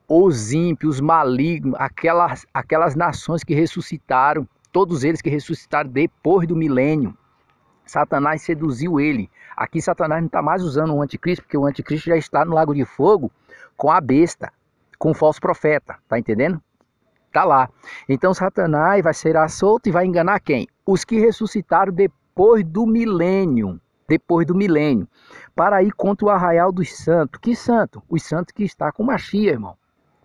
os ímpios, os malignos, aquelas nações que ressuscitaram, todos eles que ressuscitaram depois do milênio. Satanás seduziu ele. Aqui Satanás não está mais usando o anticristo, porque o anticristo já está no lago de fogo com a besta, com o falso profeta, tá entendendo? Tá lá. Então Satanás vai ser solto e vai enganar quem? Os que ressuscitaram depois do milênio. Depois do milênio. Para ir contra o arraial dos santos. Que santo? Os santos que está com Machia, irmão.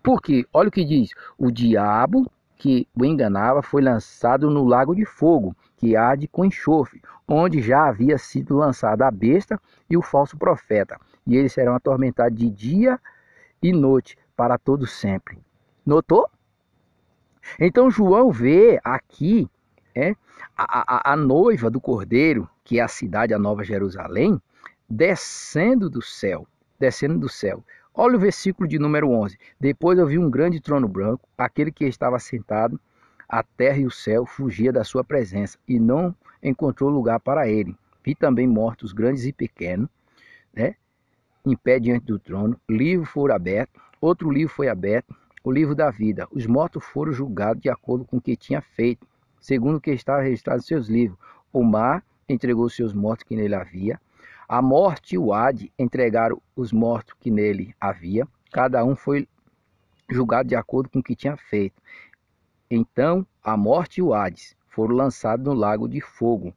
Por quê? Olha o que diz. O diabo que o enganava foi lançado no lago de fogo, que arde com enxofre, onde já havia sido lançada a besta e o falso profeta. E eles serão atormentados de dia e noite para todo sempre. Notou? Então João vê aqui a noiva do Cordeiro, que é a cidade, a Nova Jerusalém, descendo do céu. Descendo do céu. Olha o versículo de número 11. Depois eu vi um grande trono branco, aquele que estava sentado, a terra e o céu fugia da sua presença, e não encontrou lugar para ele. Vi também mortos grandes e pequenos, em pé diante do trono. Livro foi aberto, outro livro foi aberto, o livro da vida. Os mortos foram julgados de acordo com o que tinha feito, segundo o que estava registrado em seus livros. O mar entregou seus mortos que nele havia. A morte e o Hades entregaram os mortos que nele havia. Cada um foi julgado de acordo com o que tinha feito. Então a morte e o Hades foram lançados no lago de fogo.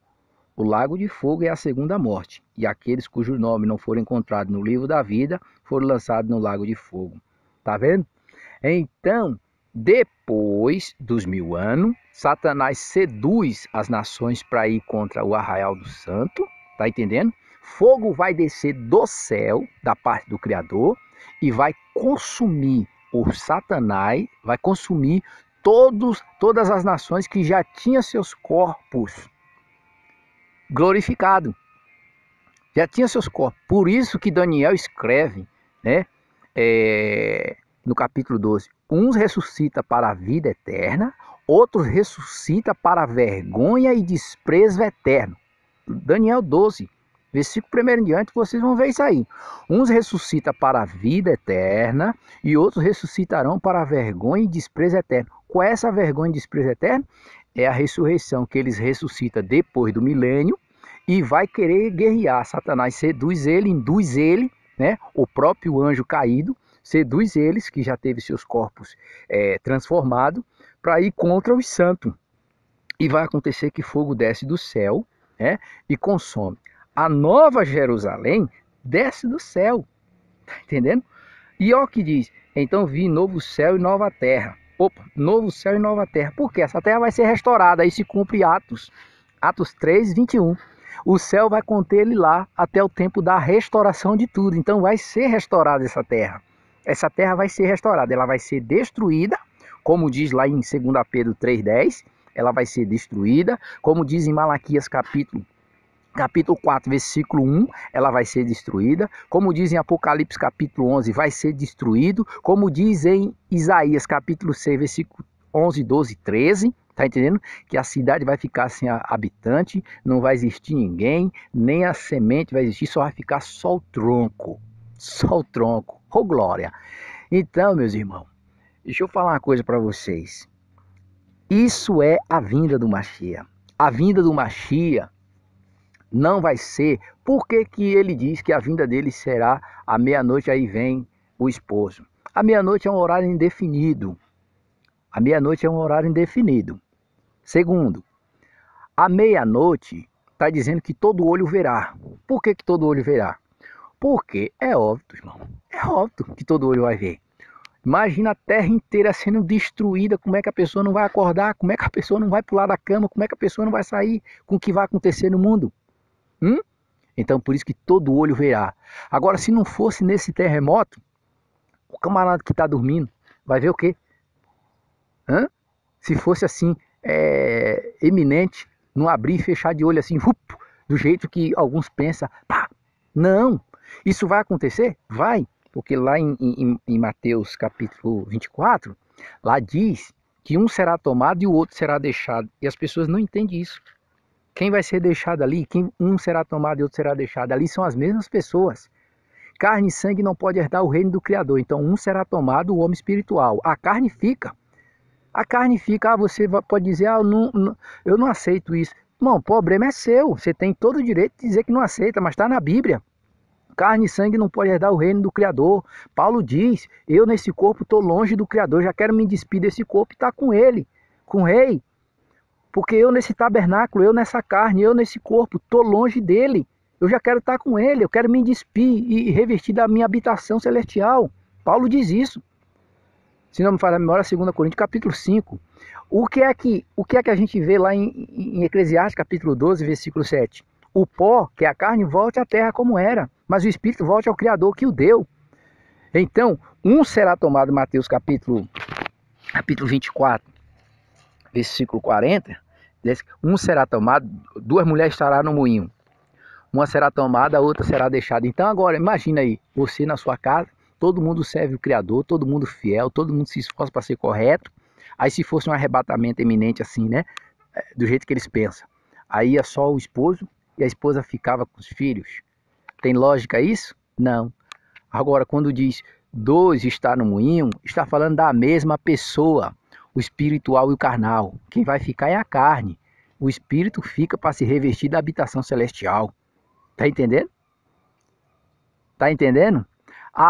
O lago de fogo é a segunda morte. E aqueles cujo nome não foram encontrados no livro da vida foram lançados no lago de fogo. Tá vendo? Então, depois dos 1000 anos, Satanás seduz as nações para ir contra o arraial do santo. Tá entendendo? Fogo vai descer do céu, da parte do Criador, e vai consumir o Satanás, vai consumir todas as nações que já tinham seus corpos glorificados. Já tinham seus corpos. Por isso que Daniel escreve, no capítulo 12, uns ressuscita para a vida eterna, outros ressuscita para a vergonha e desprezo eterno. Daniel 12. Versículo 1 em diante, vocês vão ver isso aí. Uns ressuscitam para a vida eterna e outros ressuscitarão para a vergonha e desprezo eterno. Qual é essa vergonha e desprezo eterno? É a ressurreição, que eles ressuscitam depois do milênio e vai querer guerrear. Satanás seduz ele, induz ele, o próprio anjo caído, seduz eles, que já teve seus corpos transformados, para ir contra os santos. E vai acontecer que fogo desce do céu, e consome. A Nova Jerusalém desce do céu, tá entendendo? E olha o que diz, então vi novo céu e nova terra. Opa, novo céu e nova terra. Por quê? Essa terra vai ser restaurada, aí se cumpre Atos 3, 21. O céu vai conter ele lá até o tempo da restauração de tudo, então vai ser restaurada essa terra. Essa terra vai ser restaurada, ela vai ser destruída, como diz lá em 2 Pedro 3,10, ela vai ser destruída, como diz em Malaquias capítulo 4, versículo 1, ela vai ser destruída. Como diz em Apocalipse capítulo 11, vai ser destruído. Como diz em Isaías capítulo 6, versículo 11, 12, 13. Tá entendendo? Que a cidade vai ficar sem habitante, não vai existir ninguém, nem a semente vai existir, só vai ficar só o tronco. Só o tronco. Ô glória! Então, meus irmãos, deixa eu falar uma coisa para vocês. Isso é a vinda do Machia. A vinda do Machia não vai ser. Por que que ele diz que a vinda dele será à meia-noite, aí vem o esposo? A meia-noite é um horário indefinido. A meia-noite é um horário indefinido. Segundo, a meia-noite está dizendo que todo olho verá. Por que que todo olho verá? Porque é óbvio, irmão. É óbvio que todo olho vai ver. Imagina a terra inteira sendo destruída, como é que a pessoa não vai acordar? Como é que a pessoa não vai pular da cama? Como é que a pessoa não vai sair com o que vai acontecer no mundo? Então por isso que todo olho verá. Agora, se não fosse nesse terremoto, o camarada que está dormindo vai ver o quê? Se fosse assim, eminente, não abrir e fechar de olho assim, do jeito que alguns pensam, pá, não, isso vai acontecer? Vai, porque lá em Mateus capítulo 24, lá diz que um será tomado e o outro será deixado, e as pessoas não entendem isso. Quem vai ser deixado ali, um será tomado e outro será deixado, ali são as mesmas pessoas Carne e sangue não pode herdar o reino do Criador. Então um será tomado, o homem espiritual. A carne fica. A carne fica, você pode dizer, eu não aceito isso. Irmão, o problema é seu. Você tem todo o direito de dizer que não aceita, mas está na Bíblia. Carne e sangue não pode herdar o reino do Criador. Paulo diz, eu nesse corpo estou longe do Criador, já quero me despedir desse corpo e estar com ele, com o rei. Porque eu nesse tabernáculo, eu nessa carne, eu nesse corpo, estou longe dele. Eu já quero estar com ele, eu quero me despir e revestir da minha habitação celestial. Paulo diz isso. Se não me falha a memória, 2 Coríntios capítulo 5. O que é que a gente vê lá em Eclesiastes capítulo 12, versículo 7? O pó, que é a carne, volte à terra como era, mas o espírito volte ao Criador que o deu. Então, um será tomado, Mateus capítulo 24, versículo 40, um será tomado, duas mulheres estarão no moinho. Uma será tomada, a outra será deixada. Então agora, imagina aí, você na sua casa, todo mundo serve o Criador, todo mundo fiel, todo mundo se esforça para ser correto. Aí se fosse um arrebatamento eminente assim, né? Do jeito que eles pensam. Aí ia só o esposo e a esposa ficava com os filhos. Tem lógica isso? Não. Agora, quando diz dois está no moinho, está falando da mesma pessoa, o espiritual e o carnal. Quem vai ficar é a carne. O espírito fica para se revestir da habitação celestial. Tá entendendo? Tá entendendo?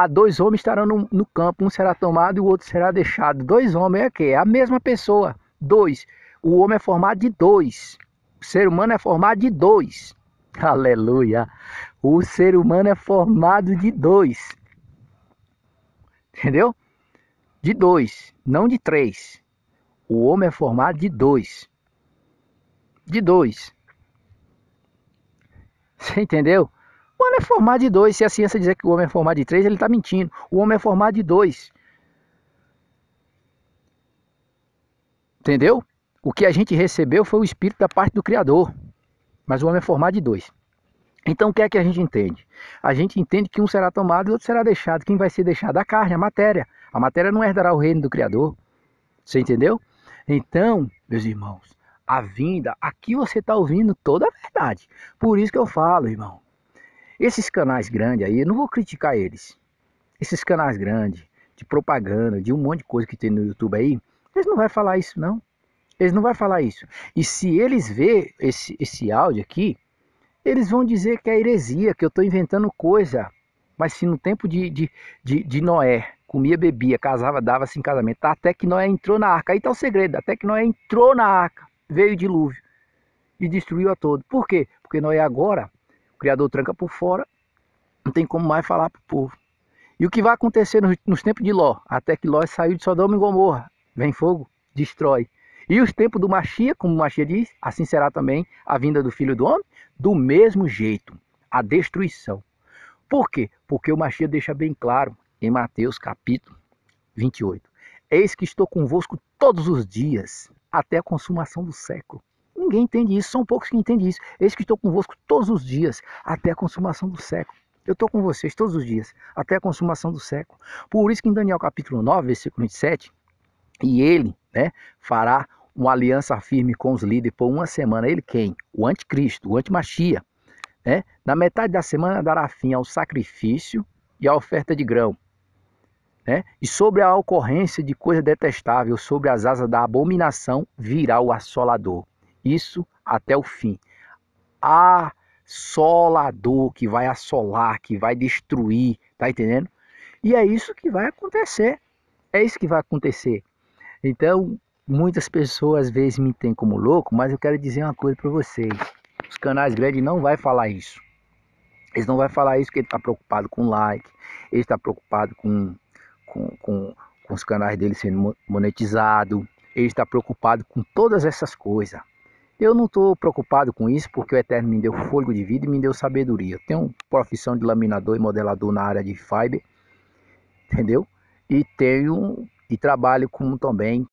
Dois homens estarão no campo, um será tomado e o outro será deixado. Dois homens é o quê? É a mesma pessoa. Dois. O homem é formado de dois. O ser humano é formado de dois. Aleluia. O ser humano é formado de dois. Entendeu? De dois, não de três. O homem é formado de dois. De dois. Você entendeu? O homem é formado de dois. Se a ciência dizer que o homem é formado de três, ele está mentindo. O homem é formado de dois. Entendeu? O que a gente recebeu foi o espírito da parte do Criador. Mas o homem é formado de dois. Então o que é que a gente entende? A gente entende que um será tomado e o outro será deixado. Quem vai ser deixado? A carne, a matéria. A matéria não herdará o reino do Criador. Você entendeu? Então, meus irmãos, a vinda, aqui você está ouvindo toda a verdade. Por isso que eu falo, irmão. Esses canais grandes aí, eu não vou criticar eles. Esses canais grandes, de propaganda, de um monte de coisa que tem no YouTube aí, eles não vão falar isso, não. Eles não vão falar isso. E se eles verem esse áudio aqui, eles vão dizer que é heresia, que eu estou inventando coisa. Mas se no tempo de Noé, comia, bebia, casava, dava-se em casamento, até que Noé entrou na arca. Aí está o segredo, até que Noé entrou na arca, veio o dilúvio e destruiu a todo. Por quê? Porque Noé agora, o Criador tranca por fora, não tem como mais falar para o povo. E o que vai acontecer nos tempos de Ló? Até que Ló saiu de Sodoma e Gomorra, vem fogo, destrói. E os tempos do Machia, como o Machia diz, assim será também a vinda do Filho do Homem, do mesmo jeito, a destruição. Por quê? Porque o Machia deixa bem claro em Mateus capítulo 28. Eis que estou convosco todos os dias, até a consumação do século. Ninguém entende isso, são poucos que entendem isso. Eis que estou convosco todos os dias, até a consumação do século. Eu estou com vocês todos os dias, até a consumação do século. Por isso que em Daniel capítulo 9, versículo 27, e ele, né, fará uma aliança firme com os líderes por uma semana. Ele quem? O anticristo, o antimachia. Né? Na metade da semana dará fim ao sacrifício e à oferta de grão. Né? E sobre a ocorrência de coisa detestável, sobre as asas da abominação, virá o assolador. Isso até o fim. Assolador, que vai assolar, que vai destruir, tá entendendo? E é isso que vai acontecer. É isso que vai acontecer. Então, muitas pessoas às vezes me têm como louco, mas eu quero dizer uma coisa para vocês. Os canais grandes não vão falar isso. Eles não vão falar isso porque ele está preocupado com like, ele está preocupado com os canais dele sendo monetizados, ele está preocupado com todas essas coisas. Eu não estou preocupado com isso porque o Eterno me deu fôlego de vida e me deu sabedoria. Eu tenho profissão de laminador e modelador na área de fiber, entendeu? E trabalho como também